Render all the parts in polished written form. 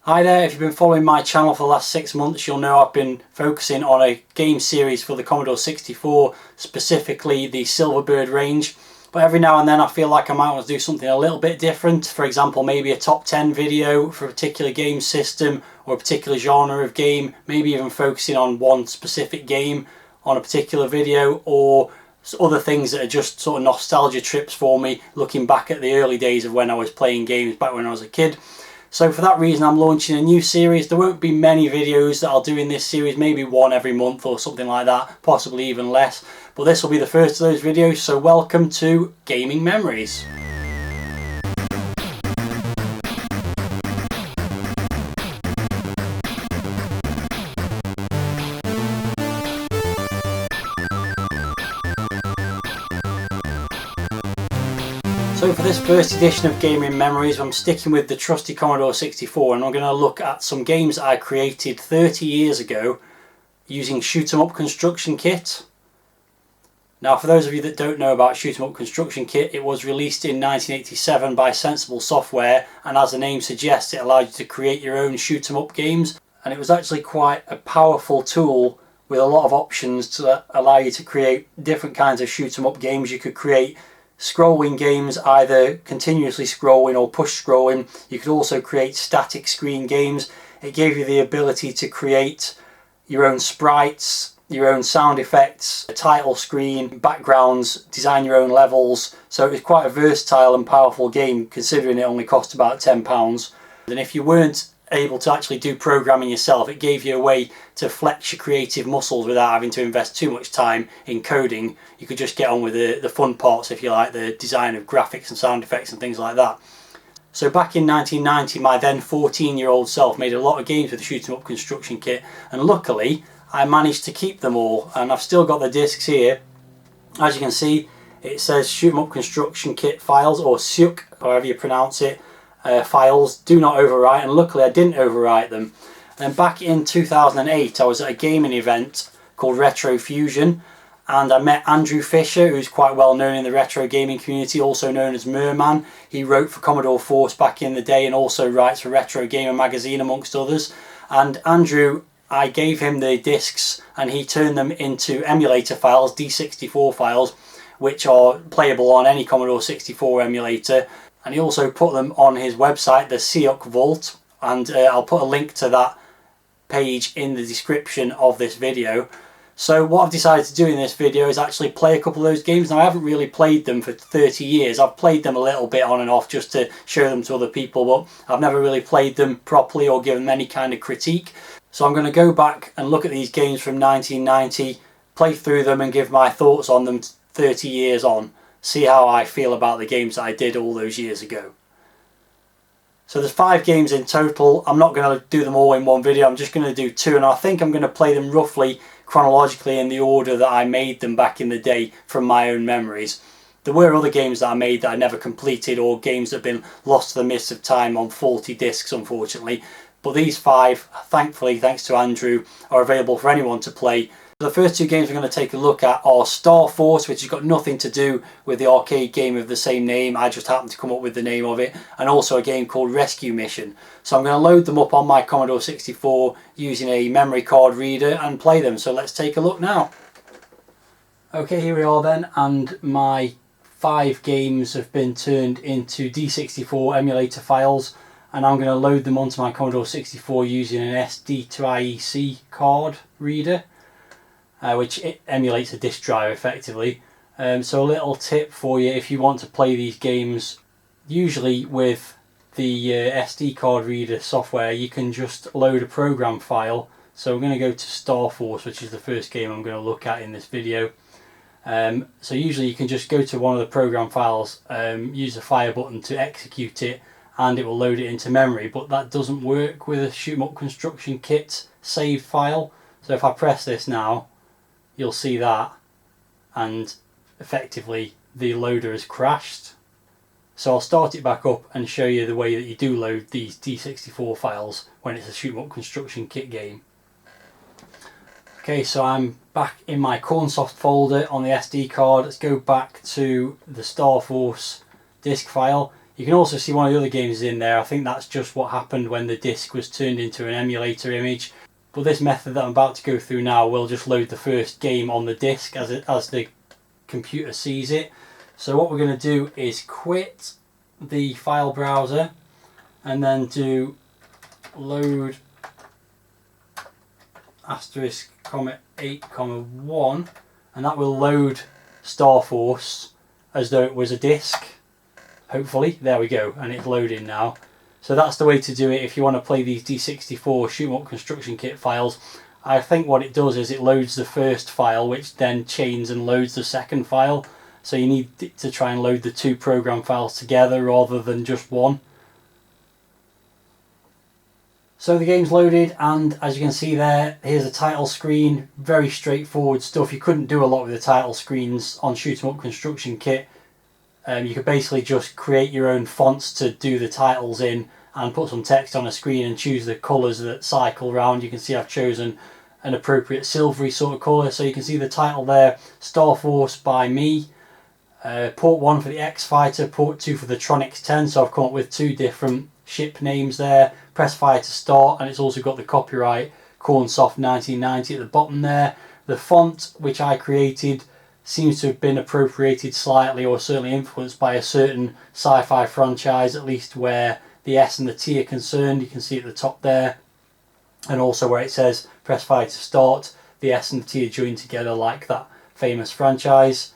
Hi there, if you've been following my channel for the last 6 months, you'll know I've been focusing on a game series for the Commodore 64, specifically the Silverbird range. But every now and then I feel like I might want to do something a little bit different. For example, maybe a top 10 video for a particular game system or a particular genre of game, maybe even focusing on one specific game on a particular video, or other things that are just sort of nostalgia trips for me, looking back at the early days of when I was playing games back when I was a kid. So for that reason I'm launching a new series. There won't be many videos that I'll do in this series, maybe one every month or something like that, possibly even less. But this will be the first of those videos, so welcome to Gaming Memories. So for this first edition of Gaming Memories, I'm sticking with the trusty Commodore 64, and I'm going to look at some games that I created 30 years ago using Shoot 'em Up Construction Kit. Now, for those of you that don't know about Shoot 'em Up Construction Kit, it was released in 1987 by Sensible Software, and as the name suggests, it allowed you to create your own shoot 'em up games, and it was actually quite a powerful tool with a lot of options to allow you to create different kinds of shoot 'em up games. You could create scrolling games, either continuously scrolling or push scrolling. You could also create static screen games. It gave you the ability to create your own sprites, your own sound effects, a title screen, backgrounds, design your own levels. So it was quite a versatile and powerful game, considering it only cost about £10. And if you weren't able to actually do programming yourself, it gave you a way to flex your creative muscles without having to invest too much time in coding. You could just get on with the fun parts, if you like, the design of graphics and sound effects and things like that. So back in 1990, my then 14-year-old self made a lot of games with the Shoot 'em Up Construction Kit, and luckily I managed to keep them all, and I've still got the discs here. As you can see, it says Shoot 'em Up Construction Kit files, or SEUCK, however you pronounce it. Files do not overwrite, and luckily I didn't overwrite them. And back in 2008 I was at a gaming event called Retro Fusion, and I met Andrew Fisher, who's quite well known in the retro gaming community, also known as Merman. He wrote for Commodore Force back in the day and also writes for Retro Gamer magazine amongst others. And Andrew, I gave him the discs and he turned them into emulator files, D64 files, which are playable on any Commodore 64 emulator. And he also put them on his website, the SEUCK Vault, and I'll put a link to that page in the description of this video. So what I've decided to do in this video is actually play a couple of those games. Now, I haven't really played them for 30 years. I've played them a little bit on and off just to show them to other people, but I've never really played them properly or given them any kind of critique. So I'm going to go back and look at these games from 1990, play through them and give my thoughts on them 30 years on. See how I feel about the games that I did all those years ago. So there's 5 games in total. I'm not going to do them all in one video. I'm just going to do 2, and I think I'm going to play them roughly chronologically in the order that I made them back in the day from my own memories. There were other games that I made that I never completed, or games that have been lost to the mists of time on faulty discs, unfortunately. But these 5, thankfully, thanks to Andrew, are available for anyone to play. The first 2 games we're going to take a look at are Star Force, which has got nothing to do with the arcade game of the same name. I just happened to come up with the name of it. And also a game called Rescue Mission. So I'm going to load them up on my Commodore 64 using a memory card reader and play them. So let's take a look now. Okay, here we are then, and my 5 games have been turned into D64 emulator files, and I'm going to load them onto my Commodore 64 using an SD to IEC card reader. Which it emulates a disk drive effectively. So a little tip for you if you want to play these games, usually with the SD card reader software, you can just load a program file. So I'm going to go to Star Force, which is the first game I'm going to look at in this video. So usually you can just go to one of the program files, use the fire button to execute it, and it will load it into memory. But that doesn't work with a Shoot 'em Up Construction Kit saved file. So if I press this now, you'll see that, and effectively the loader has crashed. So I'll start it back up and show you the way that you do load these D64 files when it's a Shoot 'em Up Construction Kit game. Okay, so I'm back in my Cornsoft folder on the SD card. Let's go back to the Star Force disk file. You can also see one of the other games in there. I think that's just what happened when the disc was turned into an emulator image. But this method that I'm about to go through now will just load the first game on the disc as the computer sees it. So what we're going to do is quit the file browser and then do load asterisk comma 8 comma 1, and that will load Star Force as though it was a disc. Hopefully, there we go, and it's loading now. So that's the way to do it if you want to play these D64 shoot 'em up construction kit files. I think what it does is it loads the first file, which then chains and loads the second file. So you need to try and load the two program files together rather than just one. So the game's loaded, and as you can see there, here's the title screen. Very straightforward stuff. You couldn't do a lot with the title screens on shoot 'em up construction kit. You could basically just create your own fonts to do the titles in and put some text on a screen and choose the colours that cycle around. You can see I've chosen an appropriate silvery sort of colour. So you can see the title there, Star Force by me. Port 1 for the X-Fighter, port 2 for the Tron X10. So I've come up with two different ship names there. Press fire to start, and it's also got the copyright Cornsoft 1990 at the bottom there. The font, which I created, seems to have been appropriated slightly, or certainly influenced by a certain sci-fi franchise, at least where the S and the T are concerned. You can see at the top there, and also where it says press fire to start, the S and the T are joined together like that famous franchise.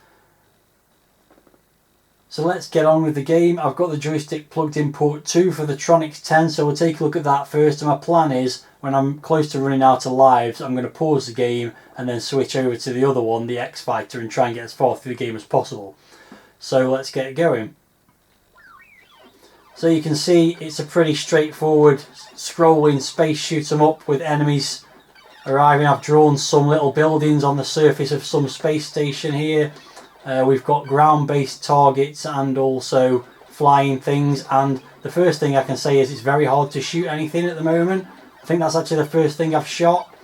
So let's get on with the game. I've got the joystick plugged in port 2 for the Tron X10, so we'll take a look at that first. And my plan is, when I'm close to running out of lives, I'm going to pause the game and then switch over to the other one, the X-Fighter, and try and get as far through the game as possible. So let's get going. So you can see it's a pretty straightforward scrolling space shoot 'em up with enemies arriving. I've drawn some little buildings on the surface of some space station here. We've got ground-based targets and also flying things, and the first thing I can say is it's very hard to shoot anything at the moment. I think that's actually the first thing I've shot.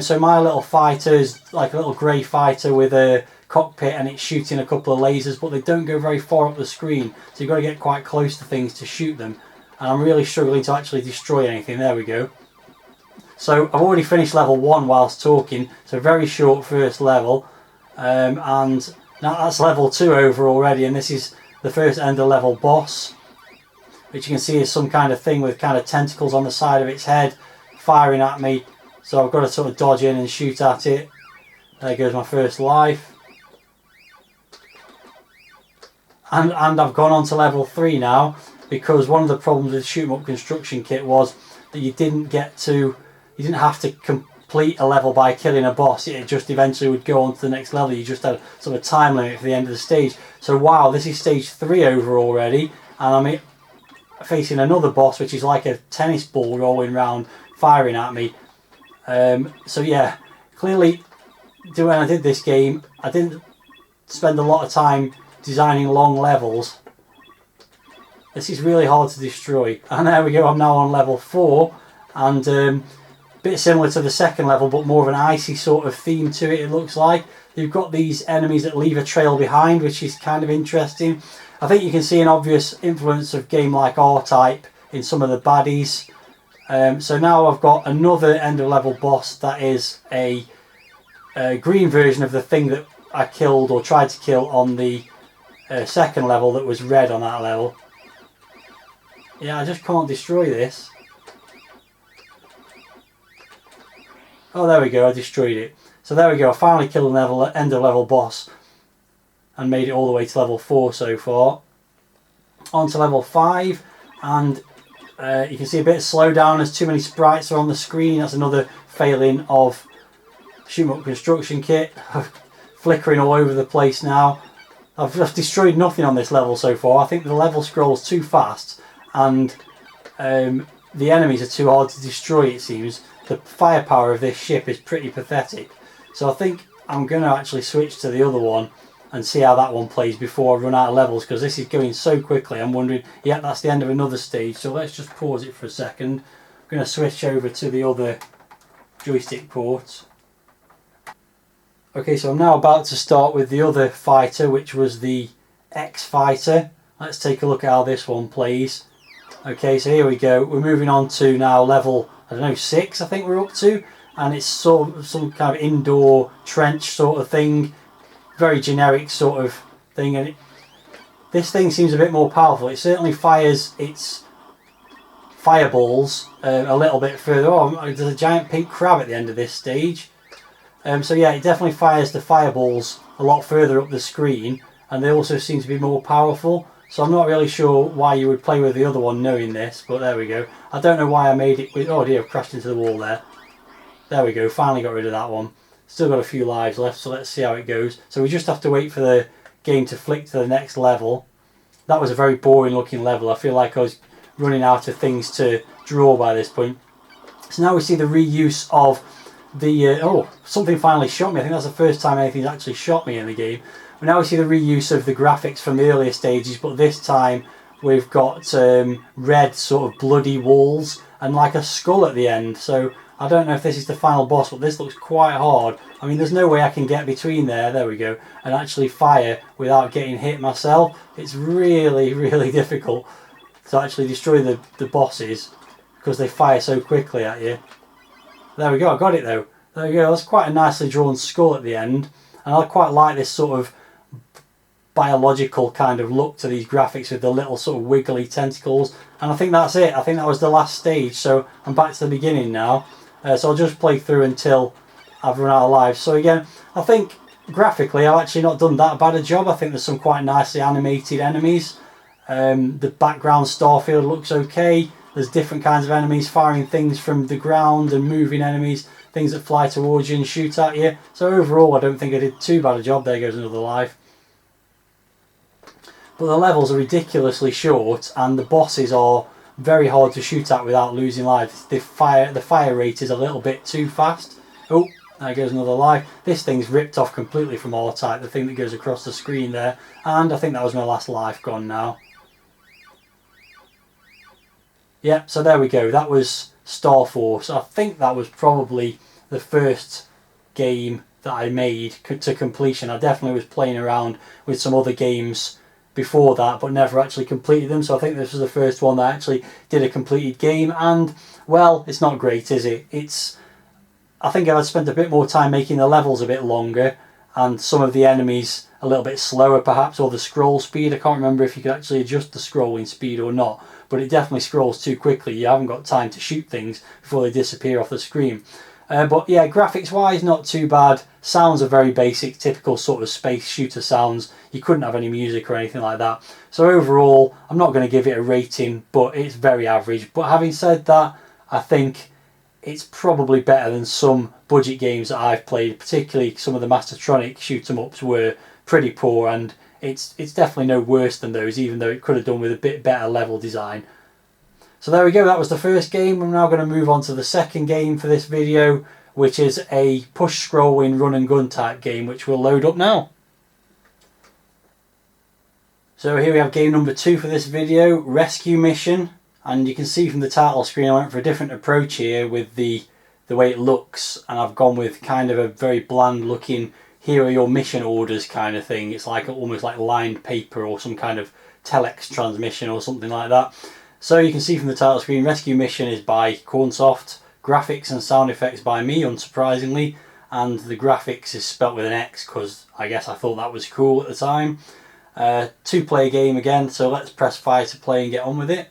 So my little fighter is like a little grey fighter with a cockpit, and it's shooting a couple of lasers, but they don't go very far up the screen, so you've got to get quite close to things to shoot them, and I'm really struggling to actually destroy anything. There we go. So I've already finished level 1 whilst talking, so very short first level, and now that's level 2 over already, and this is the first end of level boss, which you can see is some kind of thing with kind of tentacles on the side of its head firing at me. So I've got to sort of dodge in and shoot at it. There goes my first life. And I've gone on to level 3 now, because one of the problems with shoot 'em up construction kit was that you didn't have to complete a level by killing a boss. It just eventually would go on to the next level. You just had sort of time limit for the end of the stage. So wow, this is stage 3 over already, and I'm facing another boss which is like a tennis ball rolling around firing at me. So yeah, clearly when I did this game, I didn't spend a lot of time designing long levels. This is really hard to destroy. And there we go, I'm now on level 4, and bit similar to the second level, but more of an icy sort of theme to it, it looks like. You've got these enemies that leave a trail behind, which is kind of interesting. I think you can see an obvious influence of game like R-Type in some of the baddies. So now I've got another end of level boss that is a green version of the thing that I killed or tried to kill on the second level that was red on that level. Yeah, I just can't destroy this. Oh, there we go, I destroyed it. So there we go, I finally killed an end of level boss and made it all the way to level 4 so far. On to level 5, and you can see a bit of slowdown as too many sprites are on the screen. That's another failing of shoot 'em up construction kit. Flickering all over the place now. I've just destroyed nothing on this level so far. I think the level scrolls too fast, and the enemies are too hard to destroy, it seems. The firepower of this ship is pretty pathetic. So I think I'm going to actually switch to the other one and see how that one plays before I run out of levels, because this is going so quickly. I'm wondering, yeah, that's the end of another stage. So let's just pause it for a second. I'm going to switch over to the other joystick port. Okay, so I'm now about to start with the other fighter, which was the X-Fighter. let's take a look at how this one plays. Okay, so here we go. We're moving on to now level, I don't know, 6 I think we're up to. And it's sort of some kind of indoor trench sort of thing. Very generic sort of thing. And this thing seems a bit more powerful. It certainly fires its fireballs a little bit further. Oh, there's a giant pink crab at the end of this stage. So yeah, it definitely fires the fireballs a lot further up the screen. And they also seem to be more powerful. So I'm not really sure why you would play with the other one knowing this, but there we go. I don't know why I made it with... Oh dear, I've crashed into the wall there. There we go, finally got rid of that one. Still got a few lives left, so let's see how it goes. So we just have to wait for the game to flick to the next level. That was a very boring looking level. I feel like I was running out of things to draw by this point. So now we see the reuse of the... oh, something finally shot me. I think that's the first time anything's actually shot me in the game. But now we see the reuse of the graphics from the earlier stages, but this time we've got red sort of bloody walls and like a skull at the end. So I don't know if this is the final boss, but this looks quite hard. I mean, there's no way I can get between there we go, and actually fire without getting hit myself. It's really, really difficult to actually destroy the bosses because they fire so quickly at you. There we go, I got it though. There we go, that's quite a nicely drawn skull at the end. And I quite like this sort of biological kind of look to these graphics with the little sort of wiggly tentacles. And I think that's it. I think that was the last stage. So I'm back to the beginning now. So I'll just play through until I've run out of lives. So again, I think graphically I've actually not done that bad a job. I think there's some quite nicely animated enemies. The background starfield looks okay. There's different kinds of enemies firing things from the ground and moving enemies. Things that fly towards you and shoot at you. So overall I don't think I did too bad a job. There goes another life. But the levels are ridiculously short and the bosses are very hard to shoot at without losing lives. The fire rate is a little bit too fast. Oh, there goes another life. This thing's ripped off completely from R-Type, the thing that goes across the screen there. And I think that was my last life gone now. Yep, so there we go. That was Star Force. I think that was probably the first game that I made to completion. I definitely was playing around with some other games before that, but never actually completed them. So I think this was the first one that actually did a completed game. And, well, it's not great, is it? I think I'd spent a bit more time making the levels a bit longer and some of the enemies a little bit slower perhaps, or the scroll speed. I can't remember if you could actually adjust the scrolling speed or not, but it definitely scrolls too quickly. You haven't got time to shoot things before they disappear off the screen. But yeah, graphics wise, not too bad. Sounds are very basic, typical sort of space shooter sounds. You couldn't have any music or anything like that. So overall, I'm not going to give it a rating, but it's very average. But having said that, I think it's probably better than some budget games that I've played, particularly some of the Mastertronic shoot-em-ups were pretty poor, and it's definitely no worse than those, even though it could have done with a bit better level design. So there we go, that was the first game. I'm now going to move on to the second game for this video, which is a push-scrolling run-and-gun type game, which we'll load up now. So here we have game number 2 for this video, Rescue Mission. And you can see from the title screen I went for a different approach here with the way it looks, and I've gone with kind of a very bland looking, here are your mission orders kind of thing. It's like almost like lined paper or some kind of telex transmission or something like that. So you can see from the title screen, Rescue Mission is by Cornsoft, graphics and sound effects by me, unsurprisingly, and the graphics is spelt with an X because I guess I thought that was cool at the time. 2-player game again, so let's press fire to play and get on with it.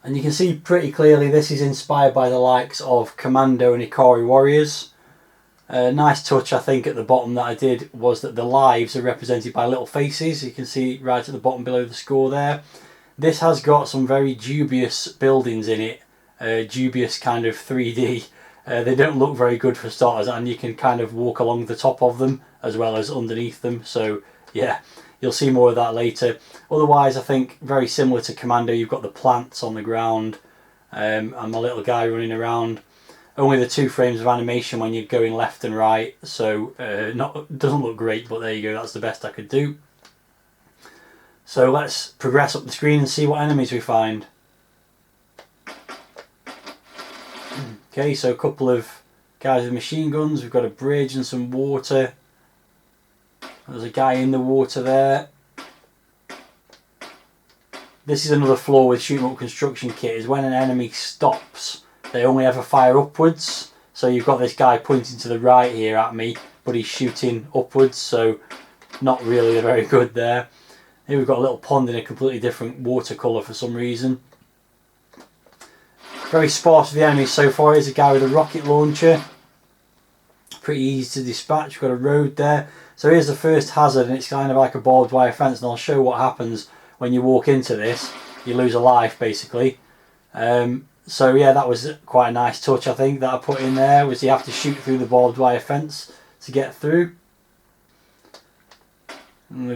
And you can see pretty clearly this is inspired by the likes of Commando and Ikari Warriors. Nice touch I think at the bottom that I did was that the lives are represented by little faces. You can see right at the bottom below the score there. This has got some very dubious buildings in it, dubious kind of 3D. They don't look very good for starters, and you can kind of walk along the top of them as well as underneath them. So yeah, you'll see more of that later. Otherwise, I think very similar to Commando, you've got the plants on the ground and my little guy running around. Only the 2 frames of animation when you're going left and right, so doesn't look great, but there you go, that's the best I could do. So let's progress up the screen and see what enemies we find. Okay, so a couple of guys with machine guns, we've got a bridge and some water. There's a guy in the water there. This is another flaw with shoot 'em up construction kit, is when an enemy stops, they only ever fire upwards. So you've got this guy pointing to the right here at me, but he's shooting upwards, so not really very good there. Here we've got a little pond in a completely different water colour for some reason. Very sparse with the enemies so far. Here's a guy with a rocket launcher. Pretty easy to dispatch. We've got a road there. So here's the first hazard, and it's kind of like a barbed wire fence, and I'll show what happens when you walk into this. You lose a life basically. So yeah, that was quite a nice touch, I think, that I put in there, was you have to shoot through the barbed wire fence to get through. And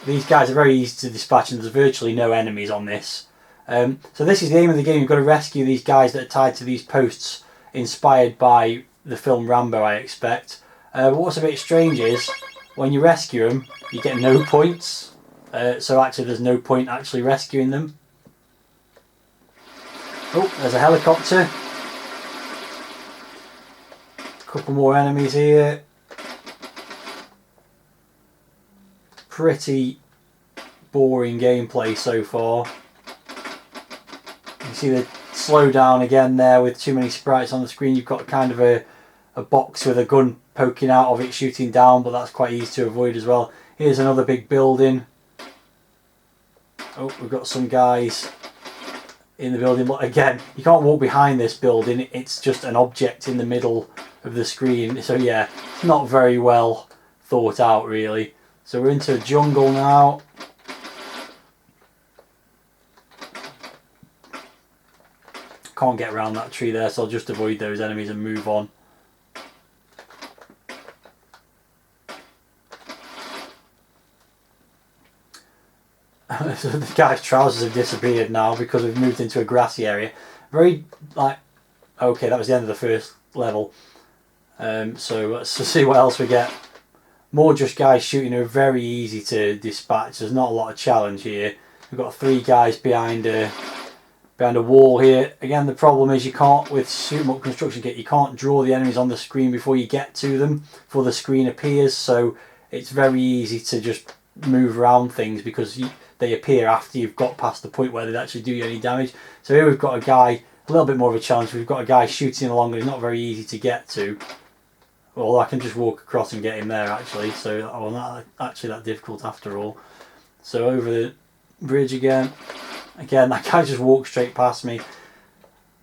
these guys are very easy to dispatch, and there's virtually no enemies on this. So this is the aim of the game. You've got to rescue these guys that are tied to these posts, inspired by the film Rambo, I expect. But what's a bit strange is, when you rescue them, you get no points. So actually there's no point actually rescuing them. Oh, there's a helicopter. A couple more enemies here. Pretty boring gameplay so far. You see the slowdown again there with too many sprites on the screen. You've got kind of a box with a gun poking out of it shooting down, but that's quite easy to avoid as well. Here's another big building. Oh, we've got some guys in the building, but again, you can't walk behind this building. It's just an object in the middle of the screen. So yeah, it's not very well thought out really. So we're into a jungle now. Can't get around that tree there, so I'll just avoid those enemies and move on. So the guy's trousers have disappeared now because we've moved into a grassy area. Very like, okay, that was the end of the first level. So let's see what else we get. More just guys shooting who are very easy to dispatch. There's not a lot of challenge here. We've got 3 guys behind a wall here. Again, the problem is you can't, with shoot 'em up construction kit, you can't draw the enemies on the screen before you get to them, before the screen appears. So it's very easy to just move around things because they appear after you've got past the point where they actually do you any damage. So here we've got a guy, a little bit more of a challenge. We've got a guy shooting along and he's not very easy to get to. Well, I can just walk across and get him there actually, so not actually that difficult after all. So over the bridge again. Again, that guy just walked straight past me.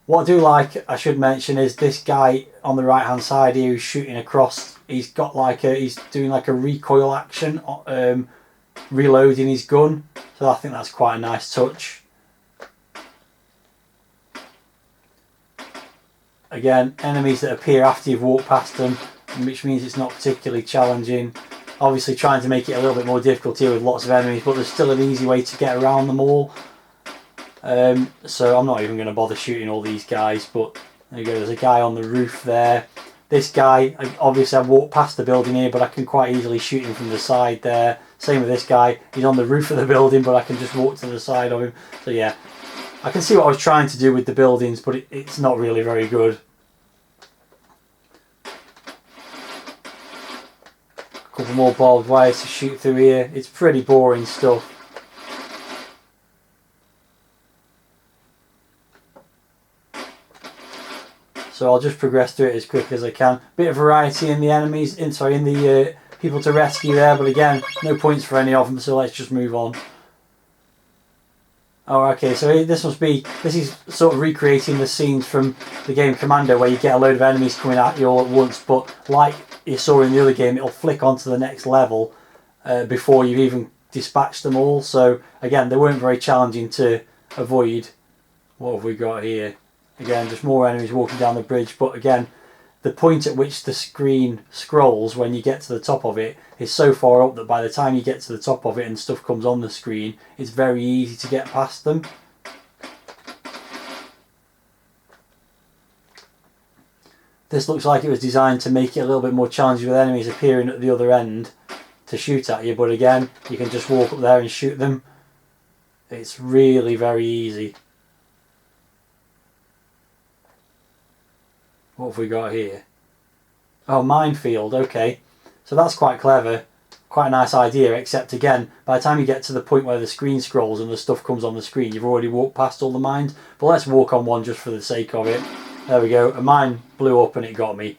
What I do like, I should mention, is this guy on the right hand side here who's shooting across. He's got like he's doing like a recoil action, reloading his gun. So I think that's quite a nice touch. Again, enemies that appear after you've walked past them, which means it's not particularly challenging. Obviously trying to make it a little bit more difficult here with lots of enemies, but there's still an easy way to get around them all. So I'm not even going to bother shooting all these guys, but there you go, there's a guy on the roof there. This guy, obviously I've walked past the building here, but I can quite easily shoot him from the side there. Same with this guy, he's on the roof of the building, but I can just walk to the side of him. So yeah, I can see what I was trying to do with the buildings, but it's not really very good. A couple more barbed wires to shoot through here. It's pretty boring stuff. So I'll just progress through it as quick as I can. Bit of variety in the enemies, in the people to rescue there, but again, no points for any of them, so let's just move on. Oh, okay, so this is sort of recreating the scenes from the game Commando where you get a load of enemies coming at you all at once, but like you saw in the other game, it'll flick onto the next level before you've even dispatched them all. So again, they weren't very challenging to avoid. What have we got here? Again, just more enemies walking down the bridge, but again, the point at which the screen scrolls when you get to the top of it is so far up that by the time you get to the top of it and stuff comes on the screen, it's very easy to get past them. This looks like it was designed to make it a little bit more challenging with enemies appearing at the other end to shoot at you, but again, you can just walk up there and shoot them. It's really very easy. What have we got here? Oh, minefield, okay. So that's quite clever. quite a nice idea, except again, by the time you get to the point where the screen scrolls and the stuff comes on the screen, you've already walked past all the mines. But let's walk on one just for the sake of it. There we go, a mine blew up and it got me.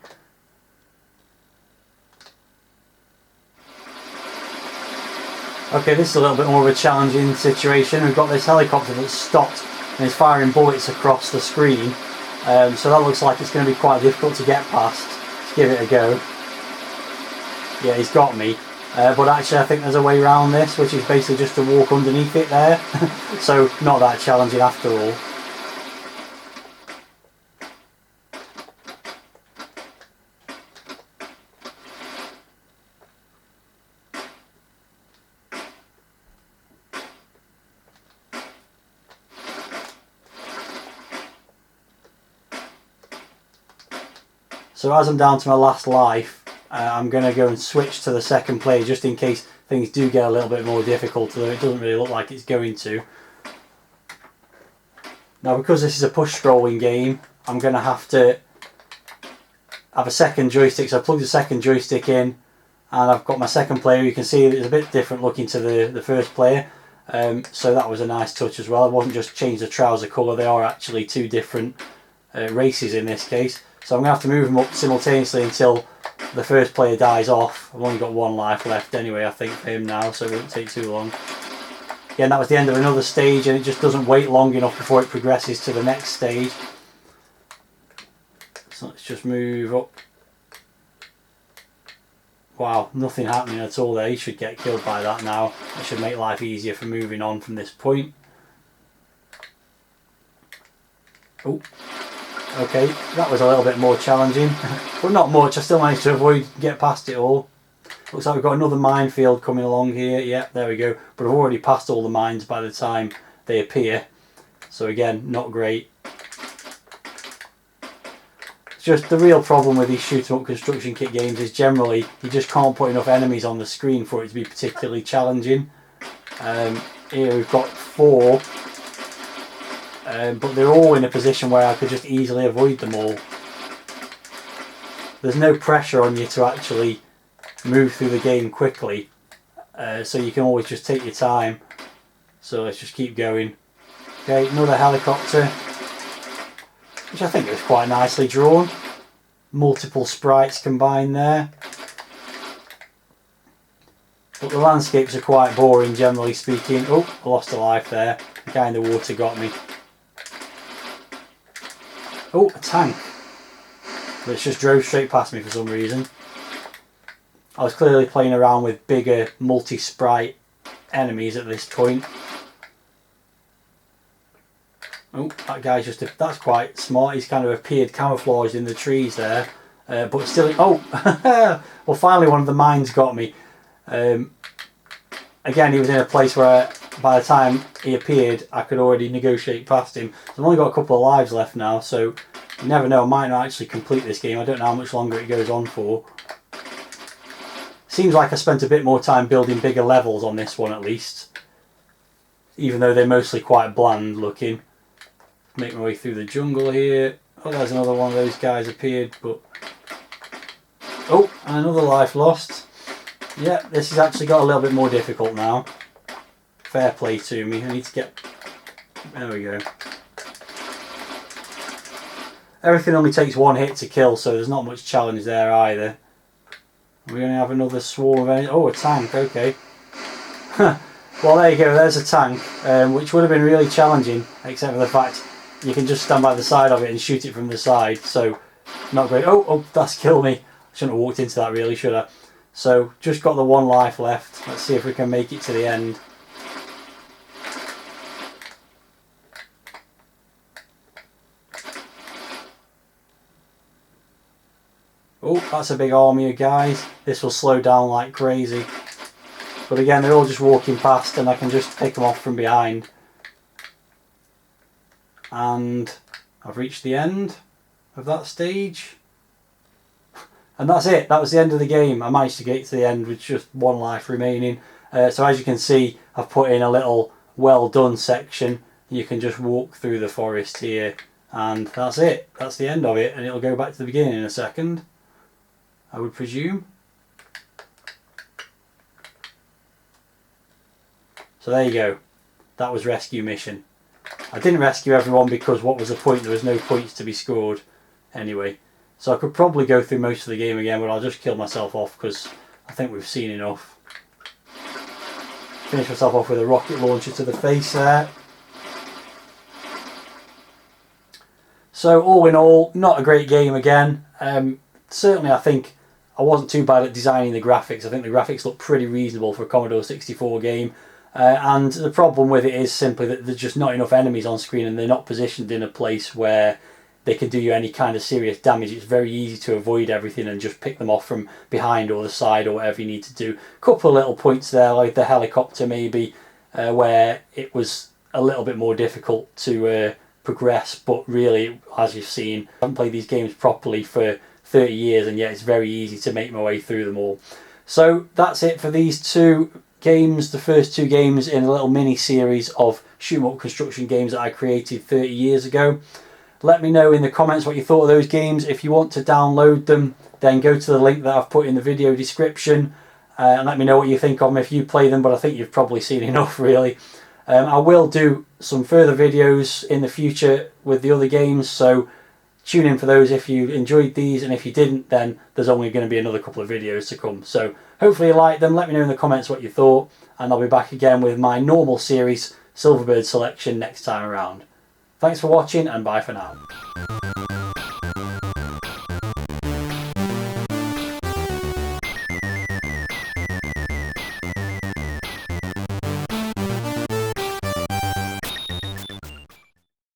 Okay, this is a little bit more of a challenging situation. We've got this helicopter that's stopped and is firing bullets across the screen. So that looks like it's going to be quite difficult to get past. Let's give it a go. Yeah, he's got me. But actually I think there's a way around this, which is basically just to walk underneath it there. So not that challenging after all. So as I'm down to my last life, I'm going to go and switch to the second player just in case things do get a little bit more difficult, though it doesn't really look like it's going to. Now because this is a push scrolling game, I'm going to have a second joystick, so I plugged the second joystick in and I've got my second player. You can see it's a bit different looking to the first player, so that was a nice touch as well. It wasn't just change the trouser colour, they are actually two different races in this case. So I'm going to have to move them up simultaneously until the first player dies off. I've only got one life left anyway, I think, for him now, so it won't take too long. Again, that was the end of another stage, and it just doesn't wait long enough before it progresses to the next stage. So let's just move up. Wow, nothing happening at all there. He should get killed by that now. That should make life easier for moving on from this point. Oh. Okay, that was a little bit more challenging, but not much. I still managed to get past it all. Looks like we've got another minefield coming along here. Yep, there we go. But I've already passed all the mines by the time they appear. So again, not great. It's just the real problem with these shoot 'em up construction kit games is generally you just can't put enough enemies on the screen for it to be particularly challenging. Here we've got 4. But they're all in a position where I could just easily avoid them all. There's no pressure on you to actually move through the game quickly, so you can always just take your time. So let's just keep going. Okay, another helicopter, which I think is quite nicely drawn. Multiple sprites combined there. But the landscapes are quite boring generally speaking. Oh, I lost a life there. The guy in the water got me. Oh, a tank. But it's just drove straight past me for some reason. I was clearly playing around with bigger multi-sprite enemies at this point. Oh, that guy's that's quite smart. He's kind of appeared camouflaged in the trees there. But still, oh! Well, finally one of the mines got me. Again, he was in a place where by the time he appeared, I could already negotiate past him. So I've only got a couple of lives left now, so you never know, I might not actually complete this game. I don't know how much longer it goes on for. Seems like I spent a bit more time building bigger levels on this one at least. Even though they're mostly quite bland looking. Make my way through the jungle here. Oh, there's another one of those guys appeared, but... Oh, and another life lost. Yeah, this has actually got a little bit more difficult now. Fair play to me. I need to get... There we go. Everything only takes one hit to kill, so there's not much challenge there either. We're going to have another swarm of enemies. Oh, a tank, okay. Well, there you go, there's a tank, which would have been really challenging, except for the fact you can just stand by the side of it and shoot it from the side, so not great. Oh, that's killed me. I shouldn't have walked into that really, should I? So, just got the one life left. Let's see if we can make it to the end. Oh, that's a big army of guys. This will slow down like crazy. But again, they're all just walking past and I can just pick them off from behind. And I've reached the end of that stage. And that's it. That was the end of the game. I managed to get to the end with just one life remaining. So as you can see, I've put in a little well done section. You can just walk through the forest here. And that's it. That's the end of it. And it'll go back to the beginning in a second, I would presume. So there you go. That was rescue mission. I didn't rescue everyone because what was the point? There was no points to be scored anyway. So I could probably go through most of the game again, but I'll just kill myself off because I think we've seen enough. Finish myself off with a rocket launcher to the face there. So all in all, not a great game again. Certainly I think I wasn't too bad at designing the graphics. I think the graphics look pretty reasonable for a Commodore 64 game. And the problem with it is simply that there's just not enough enemies on screen and they're not positioned in a place where they can do you any kind of serious damage. It's very easy to avoid everything and just pick them off from behind or the side or whatever you need to do. A couple of little points there, like the helicopter maybe, where it was a little bit more difficult to progress, but really, as you've seen, I haven't played these games properly for 30 years and yet it's very easy to make my way through them all. So that's it for these two games, the first two games in a little mini series of shoot 'em up construction games that I created 30 years ago. Let me know in the comments what you thought of those games. If you want to download them, then go to the link that I've put in the video description and let me know what you think of them if you play them, but I think you've probably seen enough really. I will do some further videos in the future with the other games, so tune in for those if you enjoyed these, and if you didn't, then there's only going to be another couple of videos to come. So hopefully you liked them. Let me know in the comments what you thought, and I'll be back again with my normal series, Silverbird Selection, next time around. Thanks for watching, and bye for now.